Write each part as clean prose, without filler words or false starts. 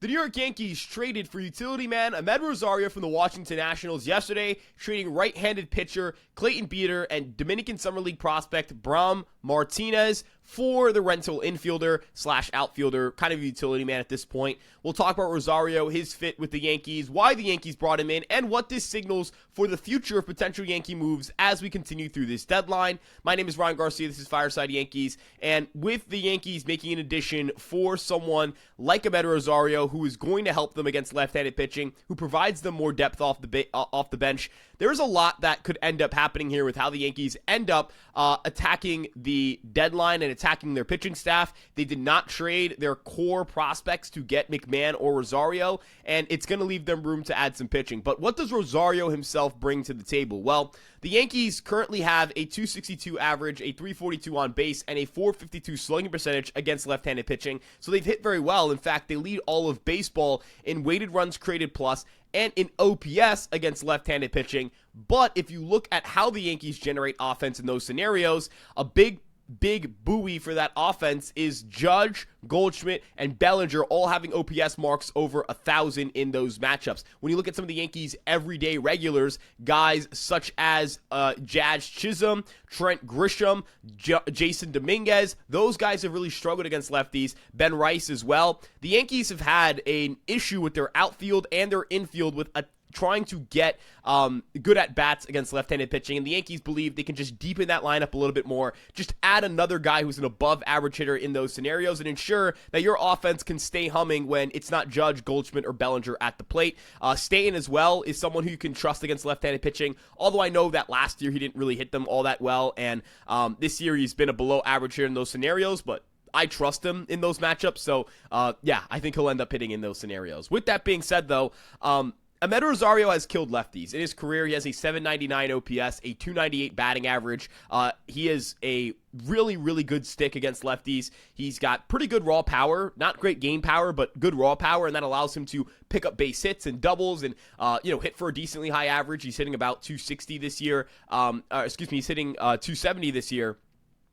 The New York Yankees traded for utility man Amed Rosario from the Washington Nationals yesterday, trading right-handed pitcher Clayton Beeter and Dominican Summer League prospect Bram Martinez for the rental infielder slash outfielder, kind of a utility man at this point. We'll talk about Rosario, his fit with the Yankees, why the Yankees brought him in, and what this signals for the future of potential Yankee moves as we continue through this deadline. My name is Ryan Garcia. This is Fireside Yankees, and with the Yankees making an addition for someone like Amed Rosario, who is going to help them against left-handed pitching, who provides them more depth off the bench, there's a lot that could end up happening here with how the Yankees end up attacking the deadline and attacking their pitching staff. They did not trade their core prospects to get McMahon or Rosario, and it's going to leave them room to add some pitching. But what does Rosario himself bring to the table? Well, the Yankees currently have a .262 average, a .342 on base, and a .452 slugging percentage against left-handed pitching, so they've hit very well. In fact, they lead all of baseball in weighted runs created plus and in OPS against left-handed pitching. But if you look at how the Yankees generate offense in those scenarios, a big buoy for that offense is Judge, Goldschmidt, and Bellinger all having OPS marks over 1,000 in those matchups. When you look at some of the Yankees' everyday regulars, guys such as Jazz Chisholm, Trent Grisham, Jason Dominguez, those guys have really struggled against lefties. Ben Rice as well. The Yankees have had an issue with their outfield and their infield with trying to get good at-bats against left-handed pitching, and the Yankees believe they can just deepen that lineup a little bit more, just add another guy who's an above-average hitter in those scenarios, and ensure that your offense can stay humming when it's not Judge, Goldschmidt, or Bellinger at the plate. Stanton as well is someone who you can trust against left-handed pitching, although I know that last year he didn't really hit them all that well, and this year he's been a below-average hitter in those scenarios, but I trust him in those matchups, so yeah, I think he'll end up hitting in those scenarios. With that being said, though, Amed Rosario has killed lefties. In his career, he has a .799 OPS, a .298 batting average. He is a really, really good stick against lefties. He's got pretty good raw power, not great game power, but good raw power, and that allows him to pick up base hits and doubles and, hit for a decently high average. He's hitting about .260 this year. He's hitting .270 this year.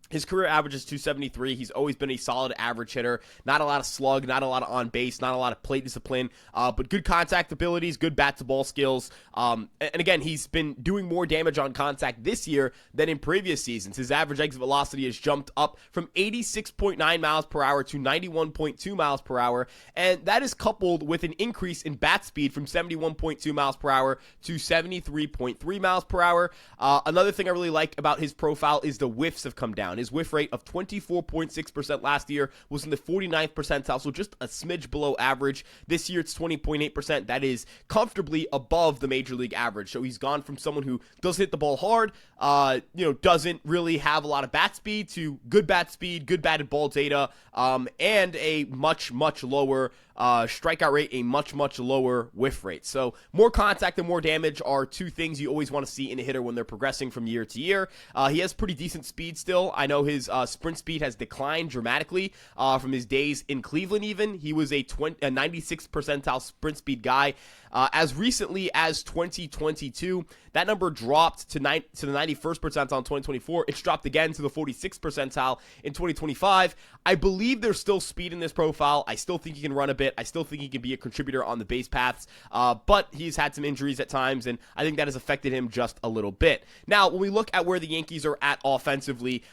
His career average is .273. He's always been a solid average hitter. Not a lot of slug, not a lot of on base, not a lot of plate discipline, but good contact abilities, good bat-to-ball skills. And again, he's been doing more damage on contact this year than in previous seasons. His average exit velocity has jumped up from 86.9 miles per hour to 91.2 miles per hour, and that is coupled with an increase in bat speed from 71.2 miles per hour to 73.3 miles per hour. Another thing I really like about his profile is the whiffs have come down. His whiff rate of 24.6% last year was in the 49th percentile, so just a smidge below average. This year it's 20.8%. That is comfortably above the major league average. So he's gone from someone who doesn't hit the ball hard, doesn't really have a lot of bat speed, to good bat speed, good batted ball data, and a much lower strikeout rate, a much lower whiff rate. So more contact and more damage are two things you always want to see in a hitter when they're progressing from year to year. He has pretty decent speed still. I know his sprint speed has declined dramatically from his days in Cleveland even. He was a 96th percentile sprint speed guy. As recently as 2022, that number dropped to the 91st percentile in 2024. It's dropped again to the 46th percentile in 2025. I believe there's still speed in this profile. I still think he can run a bit. I still think he can be a contributor on the base paths, but he's had some injuries at times, and I think that has affected him just a little bit. Now, when we look at where the Yankees are at offensively,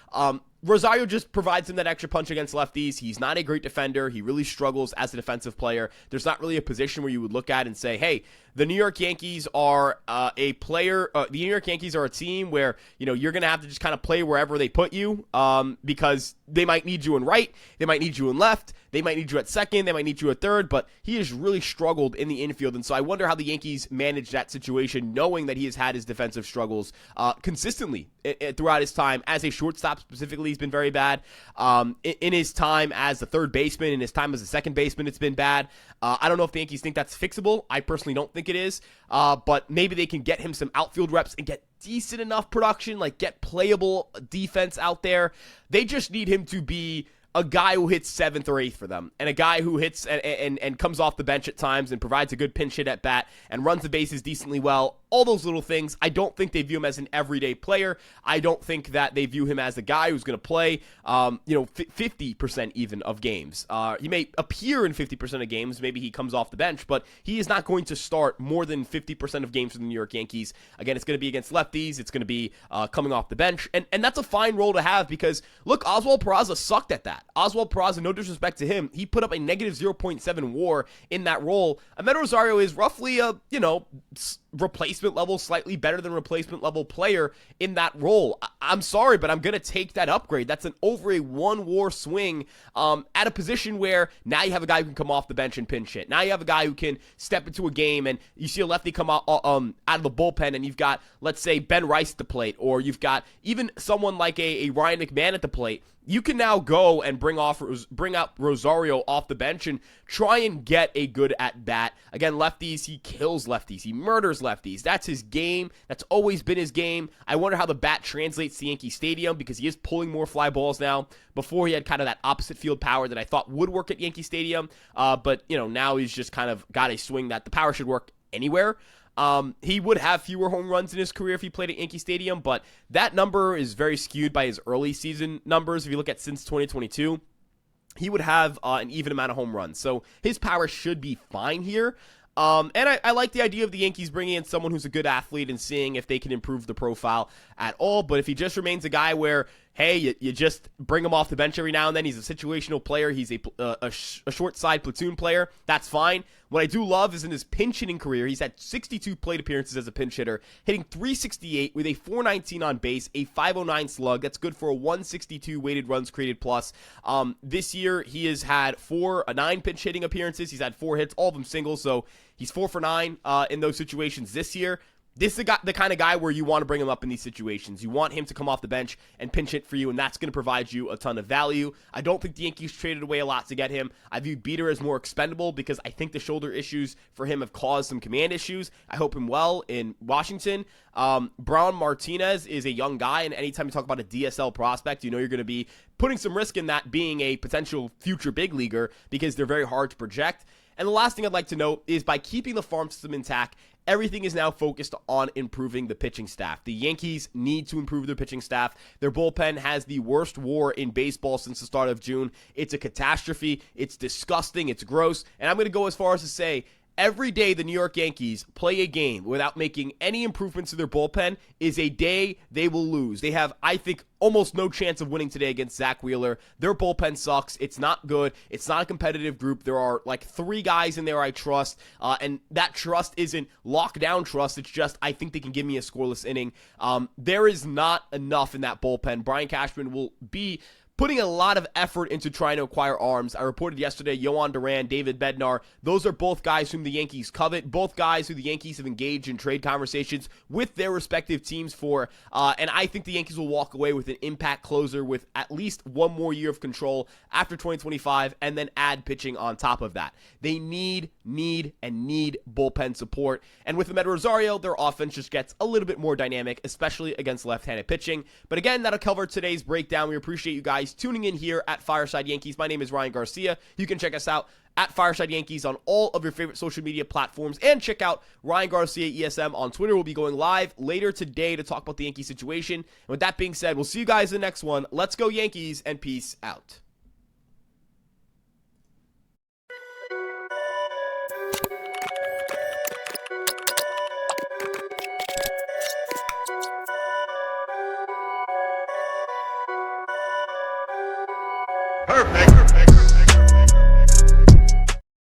Rosario just provides him that extra punch against lefties. He's not a great defender. He really struggles as a defensive player. There's not really a position where you would look at and say, hey, the New York Yankees are the New York Yankees are a team where, you're going to have to just kind of play wherever they put you, because they might need you in right, they might need you in left, they might need you at second, they might need you at third, but he has really struggled in the infield, and so I wonder how the Yankees manage that situation, knowing that he has had his defensive struggles consistently throughout his time as a shortstop. Specifically, he's been very bad. In his time as a third baseman, in his time as a second baseman, it's been bad. I don't know if the Yankees think that's fixable. I personally don't think it is, but maybe they can get him some outfield reps and get decent enough production, like get playable defense out there. They just need him to be a guy who hits 7th or 8th for them, and a guy who hits and comes off the bench at times and provides a good pinch hit at bat and runs the bases decently well all those little things. I don't think they view him as an everyday player. I don't think that they view him as a guy who's going to play, 50% even of games. He may appear in 50% of games. Maybe he comes off the bench, but he is not going to start more than 50% of games for the New York Yankees. Again, it's going to be against lefties. It's going to be coming off the bench, and that's a fine role to have because, look, Oswald Peraza sucked at that. Oswald Peraza, no disrespect to him, he put up a negative 0.7 WAR in that role. Amed Rosario is roughly a, replacement level, slightly better than replacement level player in that role. I'm sorry, but I'm going to take that upgrade. That's an over a 1 WAR swing at a position where now you have a guy who can come off the bench and pinch hit. Now you have a guy who can step into a game and you see a lefty come out of the bullpen and you've got, let's say, Ben Rice at the plate, or you've got even someone like a Ryan McMahon at the plate. You can now go and bring out Rosario off the bench and try and get a good at-bat. Again, lefties, he kills lefties. He murders lefties. That's his game. That's always been his game. I wonder how the bat translates to Yankee Stadium because he is pulling more fly balls now. Before he had kind of that opposite field power that I thought would work at Yankee Stadium. But, now he's just kind of got a swing that the power should work anywhere. He would have fewer home runs in his career if he played at Yankee Stadium, but that number is very skewed by his early season numbers. If you look at since 2022, he would have an even amount of home runs. So his power should be fine here. And I like the idea of the Yankees bringing in someone who's a good athlete and seeing if they can improve the profile at all. But if he just remains a guy where, hey, you just bring him off the bench every now and then, he's a situational player, he's a short side platoon player, that's fine. What I do love is in his pinch hitting career, he's had 62 plate appearances as a pinch hitter, hitting .368 with a .419 on base, a .509 slug. That's good for a 162 weighted runs created plus. This year, he has had 9 pinch hitting appearances. He's had 4 hits, all of them singles, so he's 4 for 9 in those situations this year. This is the kind of guy where you want to bring him up in these situations. You want him to come off the bench and pinch hit for you, and that's going to provide you a ton of value. I don't think the Yankees traded away a lot to get him. I view Beater as more expendable because I think the shoulder issues for him have caused some command issues. I hope him well in Washington. Brown Martinez is a young guy, and anytime you talk about a DSL prospect, you're going to be putting some risk in that being a potential future big leaguer because they're very hard to project. And the last thing I'd like to note is by keeping the farm system intact, everything is now focused on improving the pitching staff. The Yankees need to improve their pitching staff. Their bullpen has the worst WAR in baseball since the start of June. It's a catastrophe. It's disgusting. It's gross. And I'm going to go as far as to say, every day the New York Yankees play a game without making any improvements to their bullpen is a day they will lose. They have, I think, almost no chance of winning today against Zach Wheeler. Their bullpen sucks. It's not good. It's not a competitive group. There are like 3 guys in there I trust, and that trust isn't lockdown trust. It's just I think they can give me a scoreless inning. There is not enough in that bullpen. Brian Cashman will be putting a lot of effort into trying to acquire arms. I reported yesterday, Yohan Duran, David Bednar, those are both guys whom the Yankees covet, both guys who the Yankees have engaged in trade conversations with their respective teams for, and I think the Yankees will walk away with an impact closer with at least 1 more year of control after 2025, and then add pitching on top of that. They need bullpen support, and with Amed Rosario, their offense just gets a little bit more dynamic, especially against left-handed pitching. But again, that'll cover today's breakdown. We appreciate you guys tuning in here at Fireside Yankees. My name is Ryan Garcia. You can check us out at Fireside Yankees on all of your favorite social media platforms, and check out Ryan Garcia ESM on Twitter. We'll be going live later today to talk about the Yankee situation. And with that being said, we'll see you guys in the next one. Let's go Yankees, and peace out. Perfect.